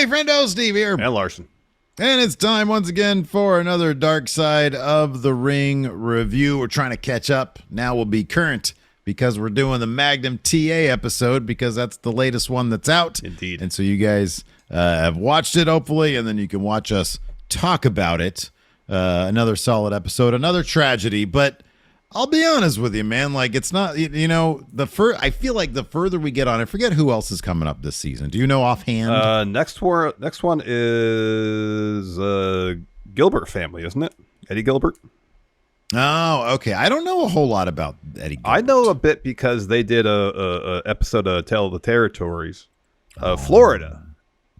Hey, friendo, Steve here. And Larson. And it's time once again for another Dark Side of the Ring review. We're trying to catch up. Now we'll be current because we're doing the Magnum TA episode because that's the latest one that's out. Indeed. And so you guys have watched it, hopefully, and then you can watch us talk about it. Another solid episode, another tragedy, but I'll be honest with you, man. Like, it's not, I feel like the further we get on, I forget who else is coming up this season. Do you know offhand? Next one is Gilbert family, isn't it? Eddie Gilbert. Oh, okay. I don't know a whole lot about Eddie Gilbert. I know a bit because they did a episode of Tale of the Territories of Florida.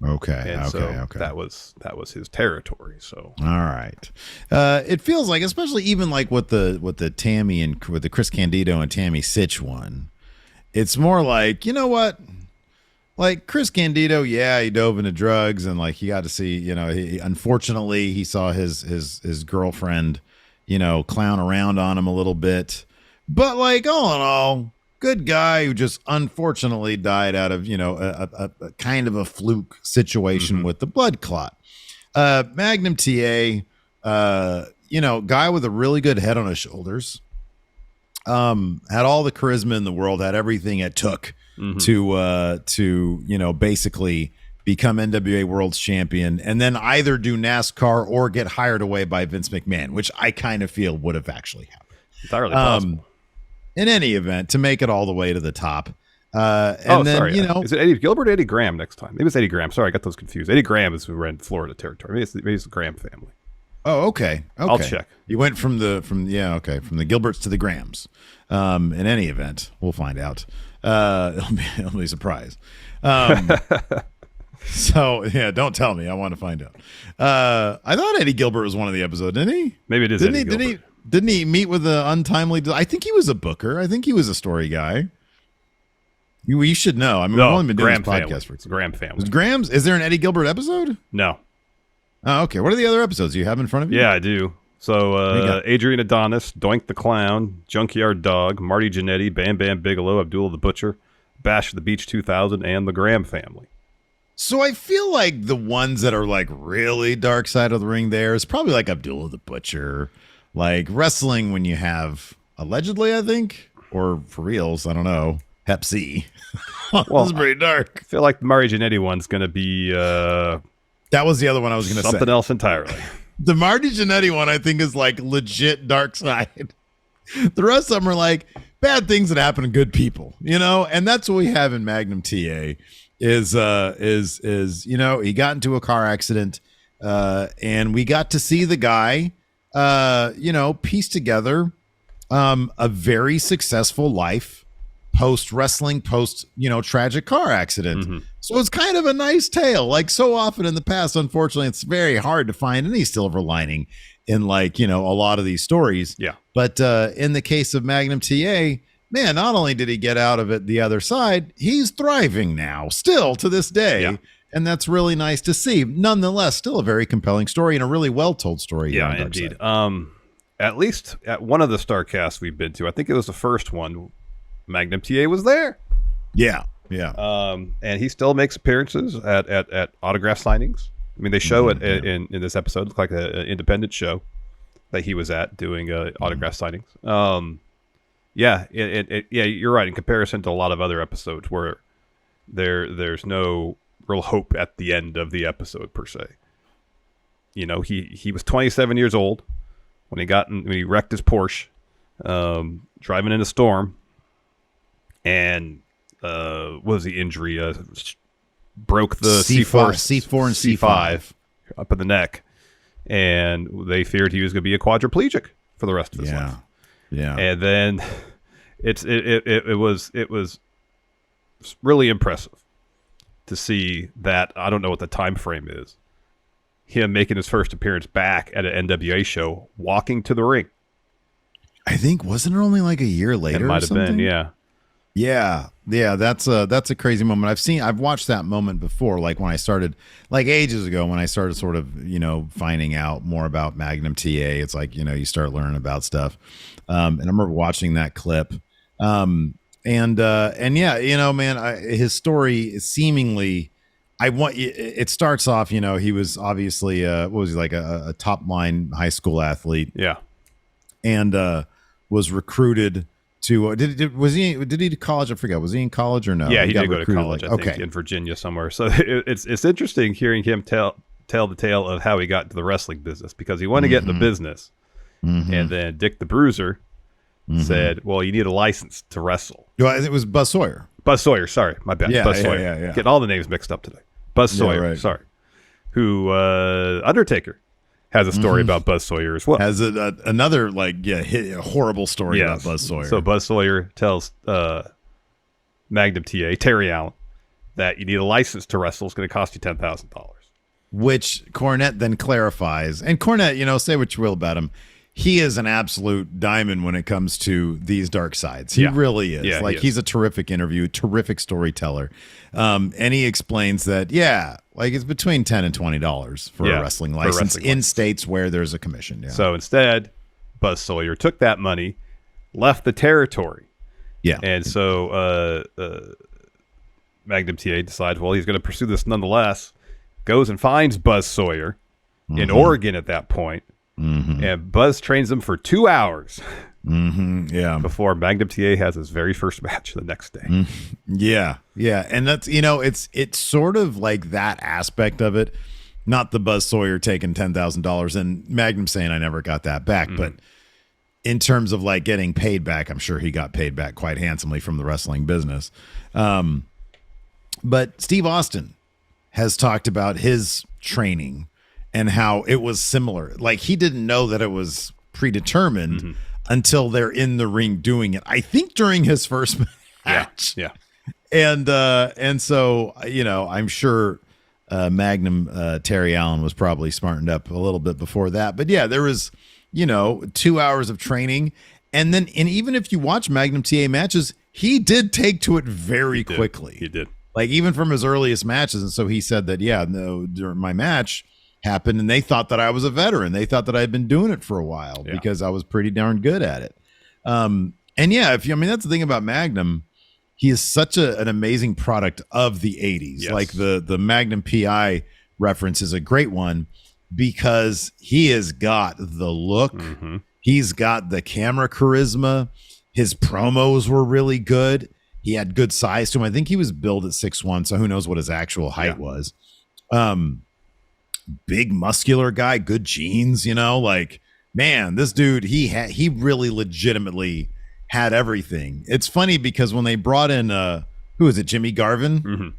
Okay. And okay. That was his territory. So all right. It feels like, especially even like with the Tammy and with the Chris Candido and Tammy Sitch one, it's more like, you know what? Like Chris Candido, yeah, he dove into drugs and like he got to see, unfortunately he saw his girlfriend, clown around on him a little bit. But like all in all, good guy who just unfortunately died out of, a kind of a fluke situation with the blood clot. Magnum TA, guy with a really good head on his shoulders. Had all the charisma in the world, had everything it took to basically become NWA World's Champion and then either do NASCAR or get hired away by Vince McMahon, which I kind of feel would have actually happened. Entirely possible. In any event, to make it all the way to the top. Is it Eddie Gilbert or Eddie Graham next time? Maybe it's Eddie Graham. Sorry, I got those confused. Eddie Graham is who ran Florida territory. Maybe it's the Graham family. Oh, okay. I'll check. You went from the Gilberts to the Grahams. In any event, we'll find out. It'll be a surprise. So yeah, don't tell me. I want to find out. I thought Eddie Gilbert was one of the episodes, didn't he? Maybe it is. Eddie Gilbert. Didn't he meet with the untimely? I think he was a booker. I think he was a story guy. You should know. I mean, we've only been doing this podcast for Graham family. Graham's. Is there an Eddie Gilbert episode? No. Oh, okay. What are the other episodes you have in front of you? Yeah, I do. So Adrian Adonis, Doink the Clown, Junkyard Dog, Marty Jannetty, Bam Bam Bigelow, Abdullah the Butcher, Bash of the Beach 2000, and the Graham family. So I feel like the ones that are like really Dark Side of the Ring there is probably like Abdullah the Butcher. Like wrestling when you have, allegedly, I think, or for reals, I don't know, Hep C. Well, this is pretty dark. I feel like the Marty Jannetty one's going to be... that was the other one I was going to say. Something else entirely. The Marty Jannetty one, I think, is like legit Dark Side. The rest of them are like bad things that happen to good people, And that's what we have in Magnum TA is he got into a car accident and we got to see the guy... piece together a very successful life post wrestling, post tragic car accident. So it's kind of a nice tale. Like so often in the past, unfortunately, it's very hard to find any silver lining in a lot of these stories. Yeah. But in the case of Magnum TA, man, not only did he get out of it the other side, he's thriving now, still to this day. Yeah. And that's really nice to see. Nonetheless, still a very compelling story and a really well-told story. Yeah, indeed. At least at one of the Starcasts we've been to, I think it was the first one, Magnum TA was there. Yeah. And he still makes appearances at autograph signings. I mean, they show it in this episode. It's like an independent show that he was at doing autograph signings. Yeah, you're right. In comparison to a lot of other episodes where there's no real hope at the end of the episode per se. He was 27 years old when he wrecked his Porsche, driving in a storm, and what was the injury? Broke the C4 and C5 up in the neck, and they feared he was going to be a quadriplegic for the rest of his life. Yeah, and then it was really impressive to see that. I don't know what the time frame is. Him making his first appearance back at an NWA show, walking to the ring. I think wasn't it only like a year later? It might have been, yeah. Yeah. That's a crazy moment. I've watched that moment before, like when I started, like ages ago, when I started sort of, finding out more about Magnum TA. It's like, you start learning about stuff. And I remember watching that clip. And yeah, man, his story seemingly I want it starts off, he was obviously what was he, like a top line high school athlete, Yeah. and was recruited to did he to college? I forget. Was he in college or no? Yeah, he got did go to recruited, college, like, I think, in Virginia somewhere. So it's interesting hearing him tell the tale of how he got into the wrestling business, because he wanted to get in the business, and then Dick the Bruiser said, "Well, you need a license to wrestle." Well, it was Buzz Sawyer. Buzz Sawyer, sorry, my bad. Yeah, Buzz yeah, Sawyer. yeah. Getting all the names mixed up today. Buzz Sawyer, right. sorry. Who Undertaker has a story about Buzz Sawyer as well. Has another horrible story about Buzz Sawyer. So Buzz Sawyer tells Magnum TA, Terry Allen, that you need a license to wrestle. It's going to cost you $10,000. Which Cornette then clarifies. And Cornette, say what you will about him, he is an absolute diamond when it comes to these dark sides. He really is. Yeah, he's a terrific interview, terrific storyteller. And he explains that, it's between $10 and $20 for a wrestling license in states where there's a commission. Yeah. So instead, Buzz Sawyer took that money, left the territory. Yeah. And so Magnum TA decides, well, he's going to pursue this nonetheless, goes and finds Buzz Sawyer in Oregon at that point. And Buzz trains him for 2 hours before Magnum TA has his very first match the next day. Yeah. And that's, it's sort of like that aspect of it, not the Buzz Sawyer taking $10,000 and Magnum saying I never got that back. But in terms of like getting paid back, I'm sure he got paid back quite handsomely from the wrestling business. But Steve Austin has talked about his training and how it was similar. Like, he didn't know that it was predetermined until they're in the ring doing it. I think during his first match. Yeah. And so, I'm sure Magnum Terry Allen was probably smartened up a little bit before that. But yeah, there was, 2 hours of training. And even if you watch Magnum TA matches, he did take to it very quickly. He did. Like, even from his earliest matches. And so he said that, during my match happened and they thought that I was a veteran. They thought that I had been doing it for a while because I was pretty darn good at it. And that's the thing about Magnum. He is such an amazing product of the 80s. Yes. Like the Magnum PI reference is a great one because he has got the look. He's got the camera charisma. His promos were really good. He had good size to him. I think he was billed at 6'1", so who knows what his actual height was. Big muscular guy, good genes, man, this dude, he really legitimately had everything. It's funny because when they brought in who is it, Jimmy Garvin,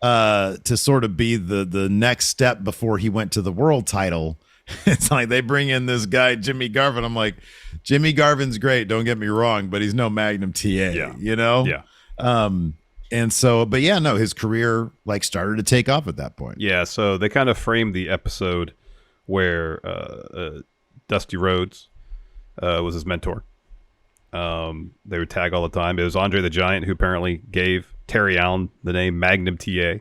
to sort of be the next step before he went to the world title, it's like they bring in this guy Jimmy Garvin. I'm like, Jimmy Garvin's great, don't get me wrong, but he's no Magnum TA. And so, but his career started to take off at that point. Yeah, so they kind of framed the episode where Dusty Rhodes was his mentor. They would tag all the time. It was Andre the Giant who apparently gave Terry Allen the name Magnum TA.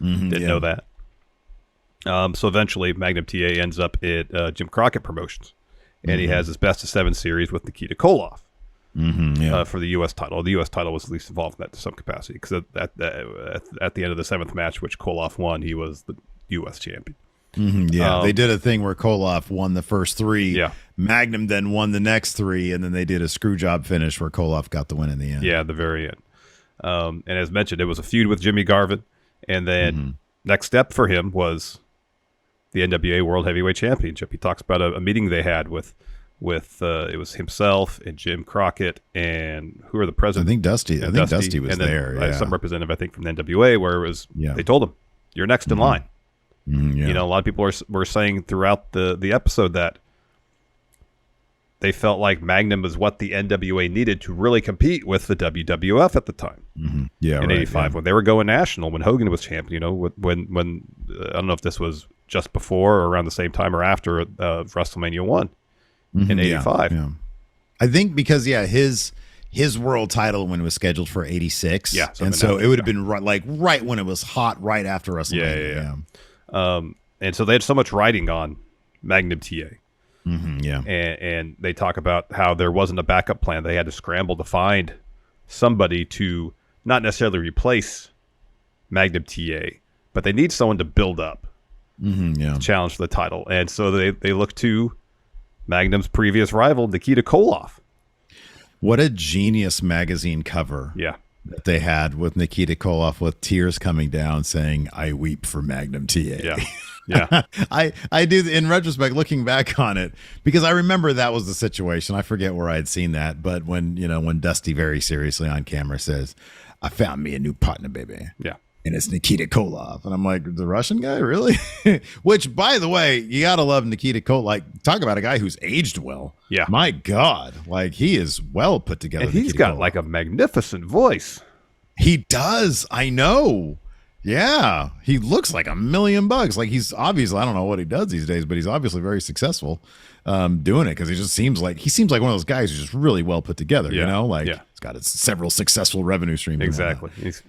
Didn't know that. So eventually Magnum TA ends up at Jim Crockett Promotions. And he has his best of 7 series with Nikita Koloff. For the U.S. title. The U.S. title was at least involved in that to some capacity because at the end of the 7th match, which Koloff won, he was the U.S. champion. They did a thing where Koloff won the first 3. Yeah. Magnum then won the next 3, and then they did a screw job finish where Koloff got the win in the end. Yeah, at the very end. And as mentioned, it was a feud with Jimmy Garvin, and then next step for him was the NWA World Heavyweight Championship. He talks about a meeting they had with it was himself and Jim Crockett and who are the president? I think Dusty. I think Dusty was there. Yeah. Some representative, I think, from the NWA, where it was. They told him, "You're next in line." A lot of people were saying throughout the episode that they felt like Magnum was what the NWA needed to really compete with the WWF at the time. In '85 when they were going national, when Hogan was champion. When I don't know if this was just before or around the same time or after WrestleMania 1. In '85, I think because his world title win was scheduled for '86, and so it would have been right when it was hot, right after WrestleMania. And so they had so much riding on Magnum TA, Yeah. And they talk about how there wasn't a backup plan. They had to scramble to find somebody to not necessarily replace Magnum TA, but they need someone to build up, Yeah. challenge for the title. And so they look to Magnum's previous rival, Nikita Koloff. What a genius magazine cover Yeah. that they had with Nikita Koloff with tears coming down saying, "I weep for Magnum TA." Yeah. Yeah. I do, in retrospect, looking back on it, because I remember that was the situation. I forget where I had seen that, but when Dusty very seriously on camera says, "I found me a new partner, baby." Yeah. And it's Nikita Koloff. And I'm like, the Russian guy, really? Which, by the way, you got to love Nikita Koloff. Like, talk about a guy who's aged well. Yeah. My God. Like, he is well put together. And he's Nikita got Koloff. like a magnificent voice. He does. I know. Yeah. He looks like $1,000,000. Like, he's obviously, I don't know what he does these days, but he's obviously very successful doing it, because he seems like one of those guys who's just really well put together, Yeah. Like, Yeah. he's got several successful revenue streams. Exactly. It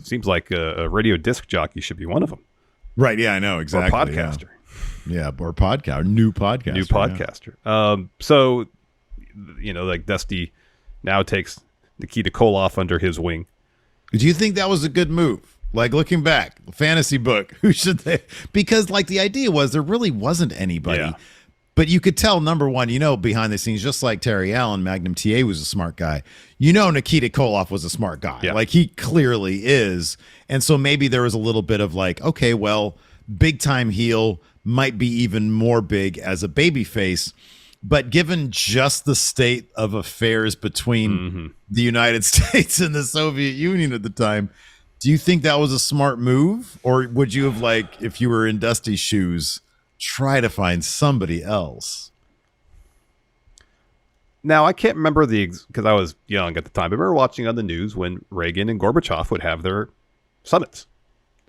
seems like a radio disc jockey should be one of them. Right. Yeah, I know. Exactly. Or podcaster. Yeah. Or podcast. New podcaster. New podcaster. So, like Dusty now takes Nikita Koloff under his wing. Do you think that was a good move? Like, looking back, fantasy book, who should they? Because, like, the idea was there really wasn't anybody. Yeah. But you could tell, number one, behind the scenes, just like Terry Allen, Magnum TA was a smart guy. Nikita Koloff was a smart guy. Yeah. Like, he clearly is. And so maybe there was a little bit of like, okay, well, big time heel might be even more big as a babyface. But given just the state of affairs between the United States and the Soviet Union at the time, do you think that was a smart move? Or would you have, like, if you were in Dusty's shoes, try to find somebody else? Now, I can't remember because I was young at the time. I remember watching on the news when Reagan and Gorbachev would have their summits.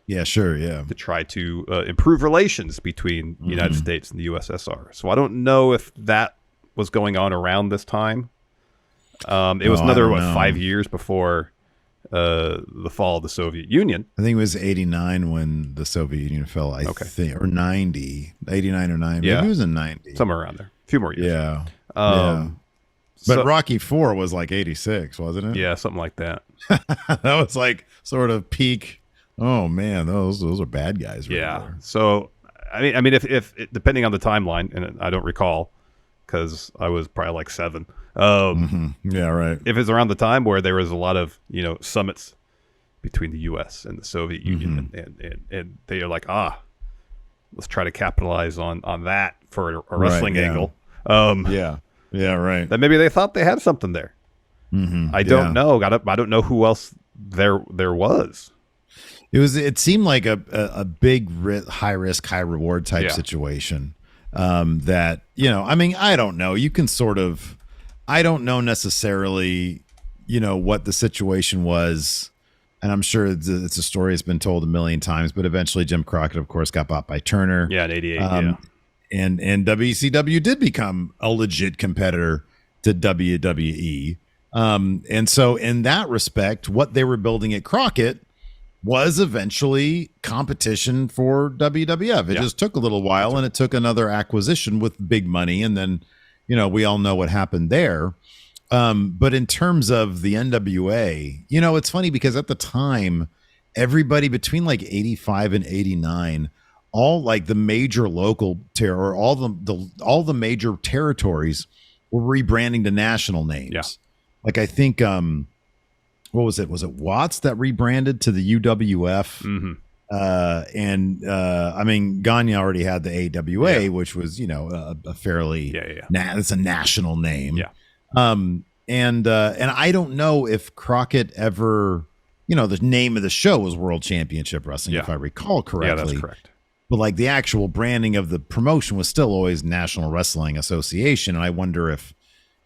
Yeah, sure, yeah. To try to improve relations between the United States and the USSR. So I don't know if that was going on around this time. It was another, 5 years before the fall of the Soviet Union. I think it was 89 when the Soviet Union fell, I think, or 90, 89 or 90. Yeah. Maybe it was in 90. Somewhere around there. A few more years. Yeah. Yeah. But Rocky 4 was like 86, wasn't it? Yeah, something like that. That was like sort of peak. Oh man, those are bad guys. Right there. So I mean, if depending on the timeline, and I don't recall because I was probably like 7. Yeah, right. If it's around the time where there was a lot of summits between the U.S. and the Soviet Union, and they are like, let's try to capitalize on that for a wrestling angle. Yeah, right. Then maybe they thought they had something there. I don't know. I don't know who else there was. It seemed like a big high risk, high reward type situation. That, I mean, I don't know. You can I don't know necessarily, what the situation was. And I'm sure it's a story that's been told a million times, but eventually Jim Crockett, of course, got bought by Turner. Yeah, in 88. And WCW did become a legit competitor to WWE. And so in that respect, what they were building at Crockett was eventually competition for WWF. It just took a little while, and it took another acquisition with big money. And then, we all know what happened there. But in terms of the NWA, it's funny because at the time, everybody between like 85 and 89, all like the major local terror, all the major territories were rebranding to national names. Yeah. Like, I think, what was it? Was it Watts that rebranded to the UWF? I mean, Gagne already had the AWA, which was, a fairly, it's a national name. Yeah. And I don't know if Crockett ever, the name of the show was World Championship Wrestling, if I recall correctly. Yeah, that's correct. But like the actual branding of the promotion was still always National Wrestling Association. And I wonder if,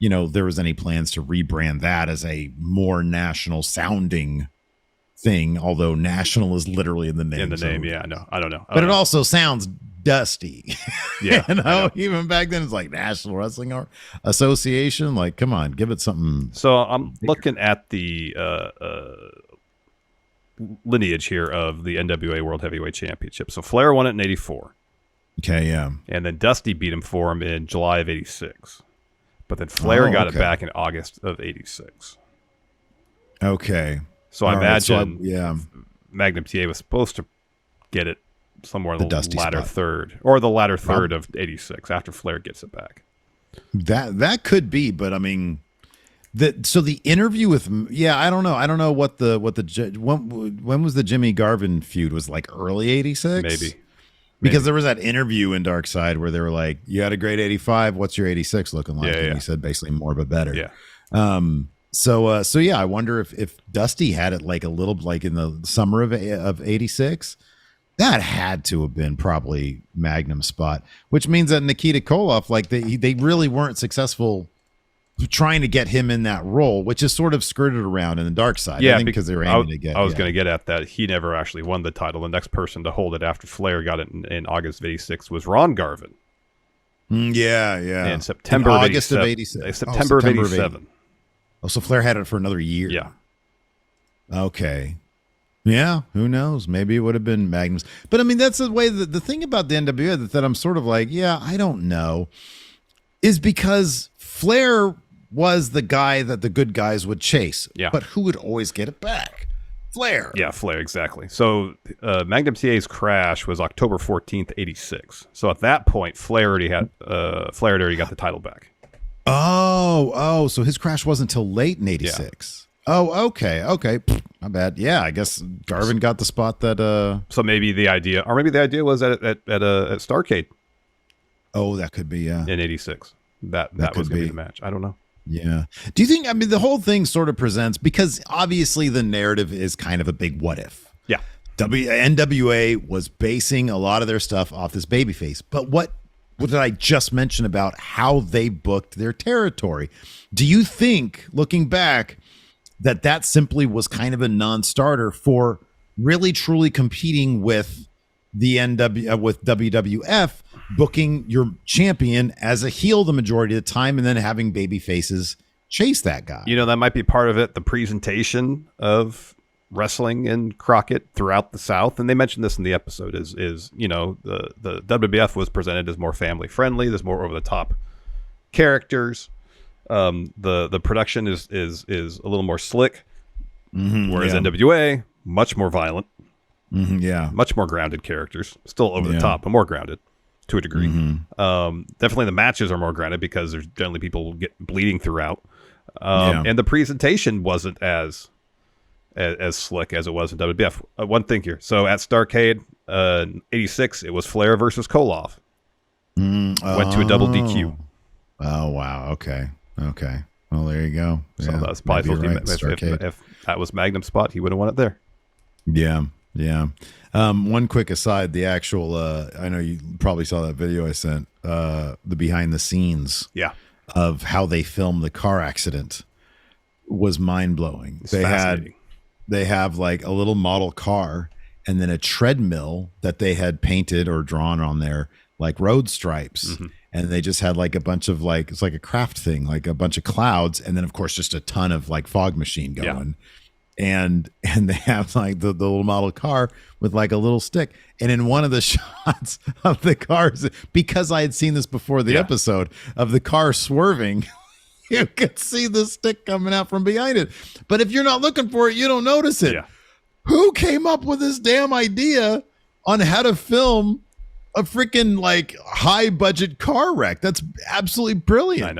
there was any plans to rebrand that as a more national sounding thing, although national is literally in the name. No, I don't know. But it also sounds dusty. Yeah. Even back then it's like National Wrestling Association. Like, come on, give it something. So I'm looking at the lineage here of the NWA World Heavyweight Championship. So Flair won it in 84. Okay, yeah. And then Dusty beat him for him in July of 86. But then Flair got it back in August of 86. Okay. So I imagine Magnum TA was supposed to get it somewhere in The the dusty latter spot. third or the latter third of 86 after Flair gets it back. That could be, but I mean, so the interview with I don't know what the when was the Jimmy Garvin feud, was like early 86 Maybe. Because there was that interview in Dark Side where they were like, you had a great 85, what's your 86 looking like? And he said basically more but better. So yeah, I wonder if Dusty had it like a little like in the summer of 86. That had to have been probably Magnum's spot, which means that Nikita Koloff, like they really weren't successful trying to get him in that role, which is sort of skirted around in the Dark Side. Yeah, I think because they were aiming to get. I was going to get at that. He never actually won the title. The next person to hold it after Flair got it in August of 86 was Ron Garvin. Yeah. In September of August 87. of 87. September of 87. Oh, so Flair had it for another year. Yeah. Okay. Yeah, who knows? Maybe it would have been Magnum's. But I mean, that's the way the thing about the NWA that I'm sort of like, yeah, I don't know, is because Flair was the guy that the good guys would chase. Yeah. But who would always get it back? Flair. Yeah, Flair, exactly. So Magnum TA's crash was October 14th, 86. So at that point, Flair had already got the title back. Oh, so his crash wasn't until late in 86. Yeah. Oh, okay. Pfft, my bad. Yeah, I guess Garvin got the spot that So maybe the idea was at Starrcade. Oh, that could be, yeah. In 86. That was going to be the match. I don't know. Yeah. Do you think, I mean, the whole thing sort of presents, because obviously the narrative is kind of a big what if. Yeah. NWA was basing a lot of their stuff off this babyface. But what did I just mention about how they booked their territory? Do you think, looking back, that simply was kind of a non-starter for really truly competing with the with WWF, booking your champion as a heel the majority of the time and then having baby faces chase that guy? You know, that might be part of it. The presentation of wrestling in Crockett throughout the South, and they mentioned this in the episode, is you know, the WWF was presented as more family friendly. There's more over the top characters. The production is a little more slick, whereas NWA much more violent, much more grounded characters, still over the top, but more grounded to a degree. Definitely the matches are more grounded because there's generally people get bleeding throughout, and the presentation wasn't as slick as it was in WWF. One thing here, so at Starrcade, 86, it was Flair versus Koloff. Went to a double DQ. Oh wow, okay. Well, there you go. So that's probably if that was Magnum's spot, he would have won it there. Yeah. One quick aside, the actual I know you probably saw that video I sent, the behind the scenes of how they filmed the car accident was mind-blowing. They have like a little model car and then a treadmill that they had painted or drawn on there like road stripes. And they just had like a bunch of like, it's like a craft thing, like a bunch of clouds. And then of course, just a ton of like fog machine going. And they have like the little model car with like a little stick. And in one of the shots of the cars, because I had seen this before the episode of the car swerving, you could see the stick coming out from behind it. But if you're not looking for it, you don't notice it. Who came up with this damn idea on how to film a freaking like high budget car wreck? That's absolutely brilliant.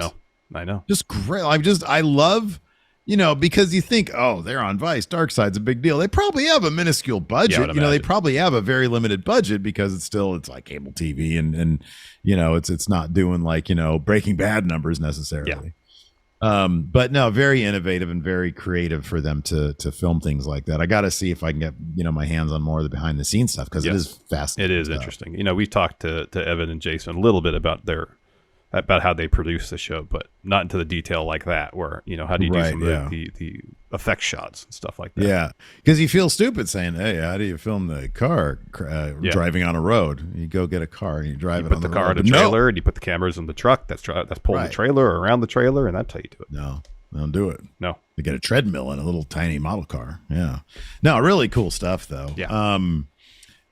I know. Just great. I love, you know, because you think, oh, they're on Vice. Dark Side's a big deal. They probably have a minuscule budget. You know, they probably have a very limited budget because it's like cable TV and you know, it's not doing like, you know, Breaking Bad numbers necessarily. But no, very innovative and very creative for them to film things like that. I got to see if I can get, you know, my hands on more of the behind the scenes stuff because it is fascinating. It is interesting. You know, we talked to Evan and Jason a little bit about how they produce the show, but not into the detail like that, where, you know, how do you do some of the effect shots and stuff like that? Yeah. Because you feel stupid saying, hey, how do you film the car driving on a road? You go get a car and you drive it on the road. You put the car in a trailer and you put the cameras in the truck that's pulling the trailer or around the trailer, and that's how you do it. No, don't do it. No. You get a treadmill in a little tiny model car. Yeah. No, really cool stuff though. Yeah.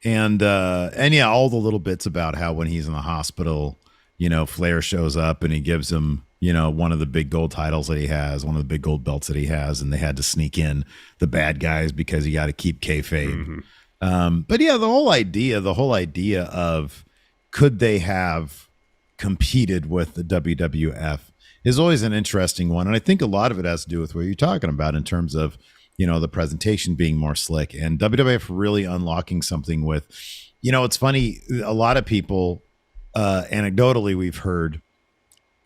And yeah, all the little bits about how when he's in the hospital, you know, Flair shows up and he gives him, you know, one of the big gold titles that he has, one of the big gold belts that he has, and they had to sneak in the bad guys because you got to keep kayfabe. But yeah, the whole idea of could they have competed with the WWF is always an interesting one. And I think a lot of it has to do with what you're talking about in terms of, the presentation being more slick and WWF really unlocking something with, it's funny. A lot of people, anecdotally, we've heard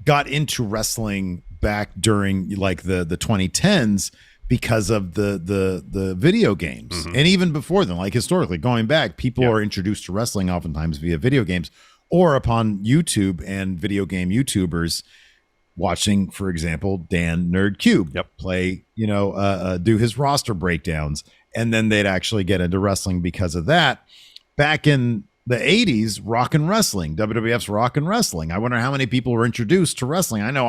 got into wrestling back during like the 2010s because of the video games. Mm-hmm. And even before then, like historically going back, people are introduced to wrestling oftentimes via video games or upon YouTube and video game YouTubers watching, for example, Dan Nerd Cube play, do his roster breakdowns. And then they'd actually get into wrestling because of that. Back in the 80s, rock and wrestling, WWF's rock and wrestling. I wonder how many people were introduced to wrestling. I know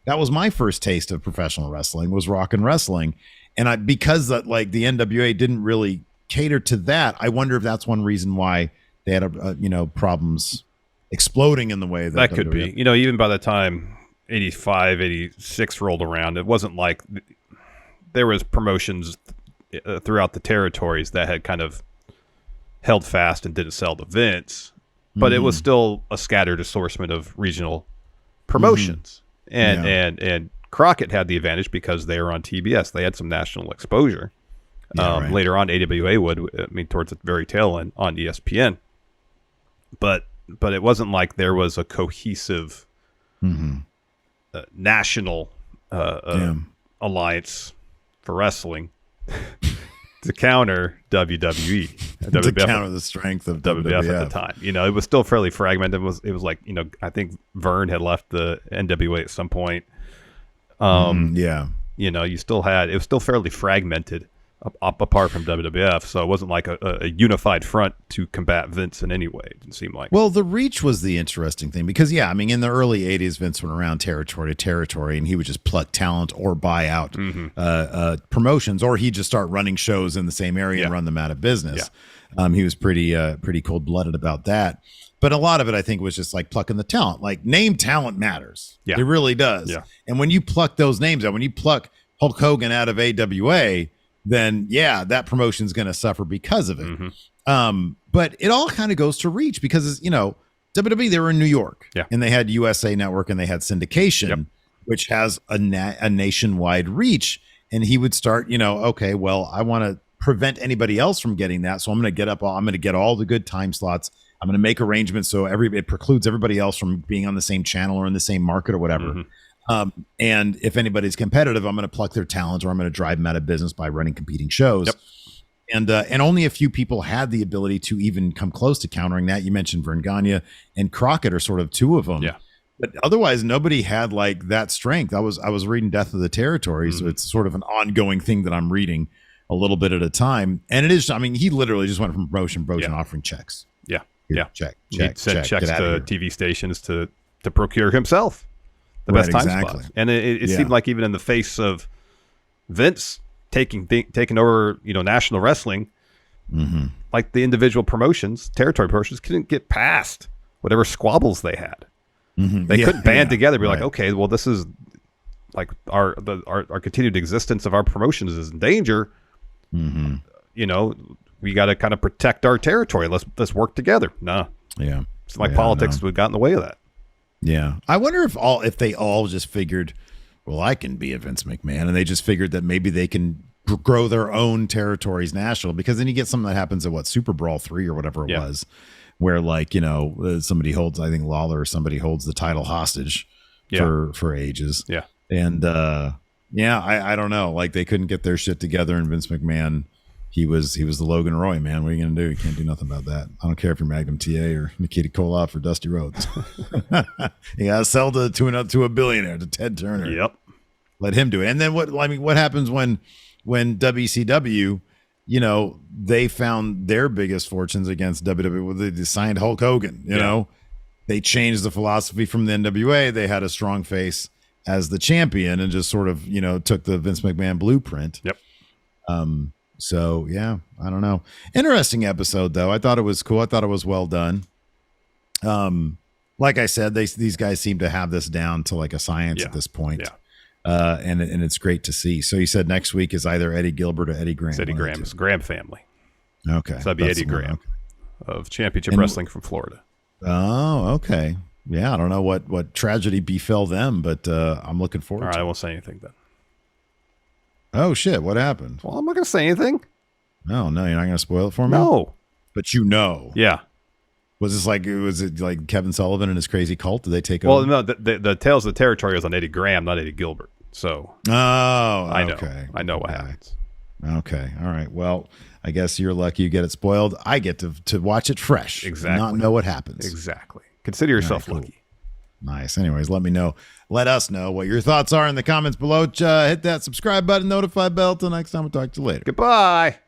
that was my first taste of professional wrestling was rock and wrestling. And because that, like the NWA didn't really cater to that, I wonder if that's one reason why they had, problems exploding in the way that could be, even by the time 85, 86 rolled around, it wasn't like there was promotions throughout the territories that had kind of held fast and didn't sell to Vince, but it was still a scattered assortment of regional promotions. And Crockett had the advantage because they were on TBS. They had some national exposure. Later on, AWA would, towards the very tail end on ESPN. But it wasn't like there was a cohesive national alliance for wrestling to counter WWE. To counter the strength of WWF at the time. It was still fairly fragmented. It was like, I think Vern had left the NWA at some point. You still had, it was still fairly fragmented apart from WWF. So it wasn't like a unified front to combat Vince in any way. It didn't seem like. Well, the reach was the interesting thing because, in the early 80s, Vince went around territory to territory and he would just pluck talent or buy out promotions, or he'd just start running shows in the same area and run them out of business. He was pretty cold-blooded about that. But a lot of it, I think, was just like plucking the talent. Like, name talent matters. Yeah. It really does. Yeah. And when you pluck those names out, when you pluck Hulk Hogan out of AWA, then that promotion's going to suffer because of it. But it all kind of goes to reach because, WWE, they were in New York and they had USA Network and they had syndication, which has a nationwide reach. And he would start, okay, well, I want to prevent anybody else from getting that. So I'm going to get all the good time slots. I'm going to make arrangements so it precludes everybody else from being on the same channel or in the same market or whatever. And if anybody's competitive, I'm going to pluck their talent or I'm going to drive them out of business by running competing shows. And only a few people had the ability to even come close to countering that. You mentioned Vern Gagne and Crockett are sort of two of them. Yeah. But otherwise, nobody had like that strength. I was reading Death of the Territory, so it's sort of an ongoing thing that I'm reading a little bit at a time. And it is, he literally just went from promotion offering checks. Check. He'd send checks to TV stations to procure himself the best time spots. And it seemed like even in the face of Vince taking over, national wrestling, like the individual promotions, territory promotions couldn't get past whatever squabbles they had. They couldn't band together and be like, okay, well, this is like our continued existence of our promotions is in danger. We got to kind of protect our territory. Let's work together. No. Yeah. It's like politics would got in the way of that. Yeah. I wonder if they all just figured, well, I can be a Vince McMahon, and they just figured that maybe they can grow their own territories national, because then you get something that happens at Super Brawl 3 or whatever it was, where like, somebody holds, I think Lawler or somebody holds the title hostage for ages. Yeah. And I don't know. Like they couldn't get their shit together, and Vince McMahon, he was the Logan Roy, man. What are you going to do? You can't do nothing about that. I don't care if you're Magnum TA or Nikita Koloff or Dusty Rhodes. You got to sell to a billionaire, to Ted Turner. Yep. Let him do it. And then what happens when WCW, they found their biggest fortunes against WWE? They signed Hulk Hogan, you know, they changed the philosophy from the NWA. They had a strong face as the champion and just sort of, took the Vince McMahon blueprint. Yep. So yeah, I don't know. Interesting episode though. I thought it was cool. I thought it was well done. Like I said, these guys seem to have this down to like a science at this point. Yeah. And it's great to see. So you said next week is either Eddie Gilbert or Eddie Graham. It's Eddie Graham. It's Graham family. Okay. So that'd be That's Eddie the one, Graham okay. of Championship And- Wrestling from Florida. Oh, okay. Yeah, I don't know what tragedy befell them, but I'm looking All forward right, to I it. won't say anything then. Oh, shit. What happened? Well, I'm not going to say anything. Oh, no, you're not going to spoil it for me? No. But you know. Yeah. Was it like Kevin Sullivan and his crazy cult? Did they take Well, over? no, the Tales of the Territory was on Eddie Graham, not Eddie Gilbert. So Oh, I know. okay. I know what Okay. happens. Okay. All right. Well, I guess you're lucky you get it spoiled. I get to watch it fresh. Exactly. And not know what happens. Exactly. Consider yourself All right, cool. lucky. Nice. Anyways, let us know what your thoughts are in the comments below. Hit that subscribe button, notify bell. Till next time, we'll talk to you later. Goodbye.